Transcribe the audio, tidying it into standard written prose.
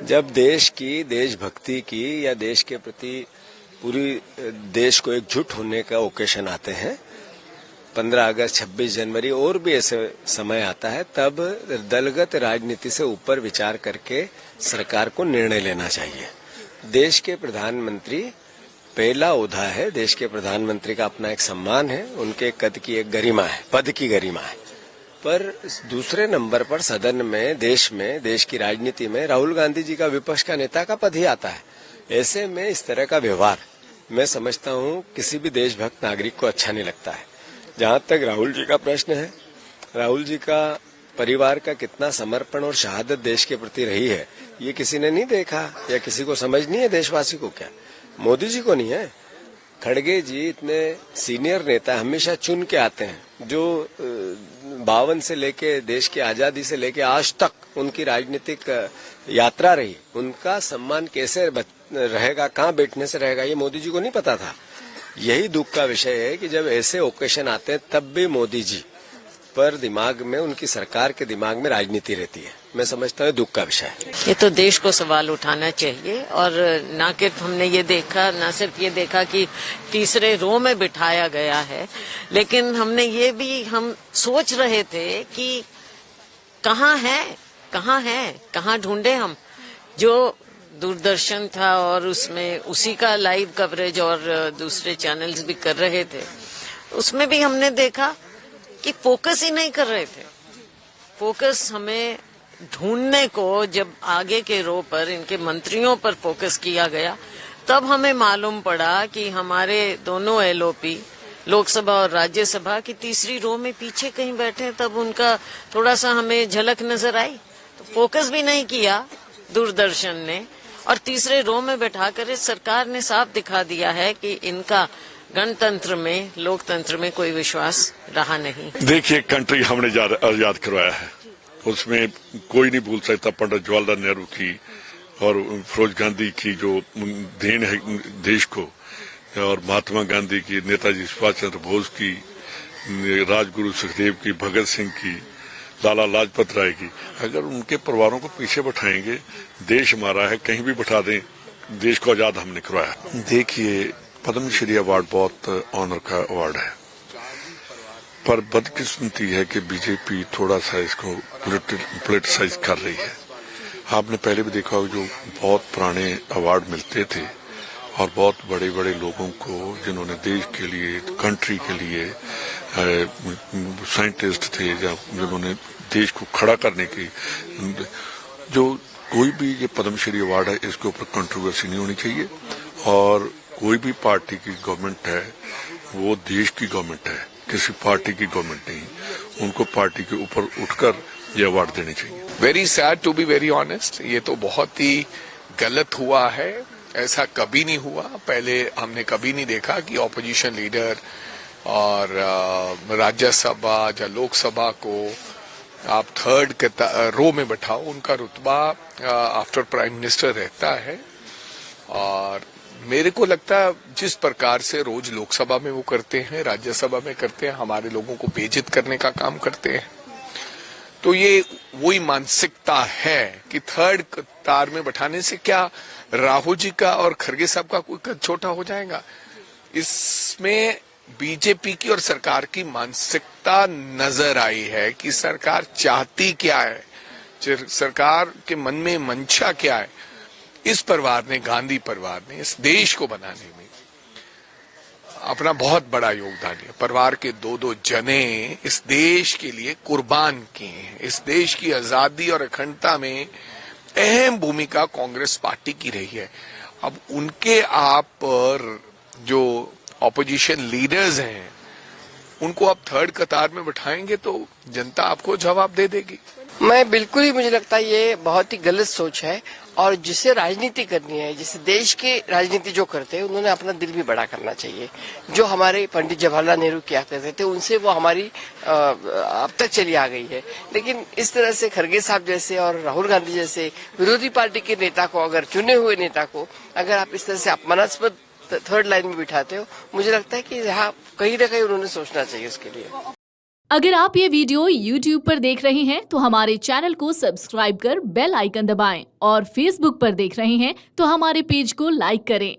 जब देश की देशभक्ति की या देश के प्रति पूरी देश को एकजुट होने का ओकेशन आते हैं, 15 अगस्त 26 जनवरी और भी ऐसे समय आता है, तब दलगत राजनीति से ऊपर विचार करके सरकार को निर्णय लेना चाहिए। देश के प्रधानमंत्री पहला ओहदा है, देश के प्रधानमंत्री का अपना एक सम्मान है, उनके कद की एक गरिमा है, पद की गरिमा है। पर दूसरे नंबर पर सदन में, देश की राजनीति में राहुल गांधी जी का विपक्ष का नेता का पद ही आता है। ऐसे में इस तरह का व्यवहार मैं समझता हूं किसी भी देशभक्त नागरिक को अच्छा नहीं लगता है। जहां तक राहुल जी का प्रश्न है, राहुल जी का परिवार का कितना समर्पण और शहादत देश के प्रति रही है, ये किसी ने नहीं देखा या किसी को समझ नहीं है। देशवासी को क्या, मोदी जी को नहीं है। खड़गे जी इतने सीनियर नेता हमेशा चुन के आते हैं, जो 52 से लेके देश की आजादी से लेके आज तक उनकी राजनीतिक यात्रा रही, उनका सम्मान कैसे रहेगा, कहाँ बैठने से रहेगा, ये मोदी जी को नहीं पता था। यही दुख का विषय है कि जब ऐसे ओकेशन आते हैं तब भी मोदी जी पर दिमाग में, उनकी सरकार के दिमाग में राजनीति रहती है। मैं समझता हूँ दुख का विषय है। ये तो देश को सवाल उठाना चाहिए। और न सिर्फ हमने ये देखा, न सिर्फ ये देखा कि तीसरे रो में बिठाया गया है, लेकिन हमने ये भी हम सोच रहे थे कि कहाँ है, कहाँ ढूंढे हम। जो दूरदर्शन था और उसमें उसी का लाइव कवरेज और दूसरे चैनल्स भी कर रहे थे, उसमें भी हमने देखा कि फोकस ही नहीं कर रहे थे। फोकस हमें ढूंढने को जब आगे के रो पर, इनके मंत्रियों पर फोकस किया गया, तब हमें मालूम पड़ा कि हमारे दोनों एलओपी, लोकसभा और राज्यसभा की तीसरी रो में पीछे कहीं बैठे हैं। तब उनका थोड़ा सा हमें झलक नजर आई। तो फोकस भी नहीं किया दूरदर्शन ने, और तीसरे रो में बैठाकर सरकार ने साफ दिखा दिया है कि इनका गणतंत्र में, लोकतंत्र में कोई विश्वास रहा नहीं। देखिए, कंट्री हमने आजाद करवाया है, उसमें कोई नहीं भूल सकता पंडित जवाहरलाल नेहरू की और फिरोज गांधी की जो देन है देश को, और महात्मा गांधी की, नेताजी सुभाष चंद्र बोस की, राजगुरु सुखदेव की, भगत सिंह की, लाला लाजपत राय की। अगर उनके परिवारों को पीछे बैठाएंगे, देश हमारा है, कहीं भी बैठा दें, देश को आजाद हमने करवाया। देखिए, पद्मश्री अवार्ड बहुत ऑनर का अवार्ड है, पर बदकिस्मती है कि बीजेपी थोड़ा सा इसको पॉलिटिसाइज कर रही है। आपने पहले भी देखा होगा, जो बहुत पुराने अवार्ड मिलते थे और बहुत बड़े बड़े लोगों को, जिन्होंने देश के लिए, कंट्री के लिए, साइंटिस्ट थे, जिन्होंने देश को खड़ा करने की, जो कोई भी ये पद्मश्री अवार्ड है, इसके ऊपर कंट्रोवर्सी नहीं होनी चाहिए। और कोई भी पार्टी की गवर्नमेंट है, वो देश की गवर्नमेंट है, किसी पार्टी की गवर्नमेंट नहीं। उनको पार्टी के ऊपर उठकर ये अवार्ड देने चाहिए। Very sad to be very honest, ये तो बहुत ही गलत हुआ है। ऐसा कभी नहीं हुआ, पहले हमने कभी नहीं देखा कि ऑपोजिशन लीडर और राज्यसभा या लोकसभा को आप थर्ड रो में बैठाओ। उनका रुतबा आफ्टर प्राइम मिनिस्टर रहता है। और मेरे को लगता है जिस प्रकार से रोज लोकसभा में वो करते हैं, राज्यसभा में करते हैं, हमारे लोगों को बेइज्जत करने का काम करते हैं, तो ये वही मानसिकता है कि थर्ड कतार में बैठाने से क्या राहुल जी का और खड़गे साहब का कोई कद छोटा हो जाएगा। इसमें बीजेपी की और सरकार की मानसिकता नजर आई है कि सरकार चाहती क्या है, सरकार के मन में मंशा क्या है। इस परिवार ने, गांधी परिवार ने, इस देश को बनाने में अपना बहुत बड़ा योगदान दिया। परिवार के दो जने इस देश के लिए कुर्बान किए हैं। इस देश की आजादी और अखंडता में अहम भूमिका कांग्रेस पार्टी की रही है। अब उनके आप पर जो ऑपोजिशन लीडर्स हैं, उनको आप थर्ड कतार में बैठाएंगे तो जनता आपको जवाब दे देगी। मैं बिल्कुल ही, मुझे लगता है ये बहुत ही गलत सोच है। और जिसे राजनीति करनी है, जिसे देश की राजनीति जो करते हैं, उन्होंने अपना दिल भी बड़ा करना चाहिए। जो हमारे पंडित जवाहरलाल नेहरू किया करते थे, उनसे वो हमारी अब तक चली आ गई है। लेकिन इस तरह से खड़गे साहब जैसे और राहुल गांधी जैसे विरोधी पार्टी के नेता को, अगर चुने हुए नेता को अगर आप इस तरह से अपमानास्पद थर्ड लाइन में बिठाते हो, मुझे लगता है कि यहाँ कहीं ना कहीं उन्होंने सोचना चाहिए उसके लिए। अगर आप ये वीडियो YouTube पर देख रहे हैं तो हमारे चैनल को सब्सक्राइब कर बेल आइकन दबाएं और Facebook पर देख रहे हैं तो हमारे पेज को लाइक करें।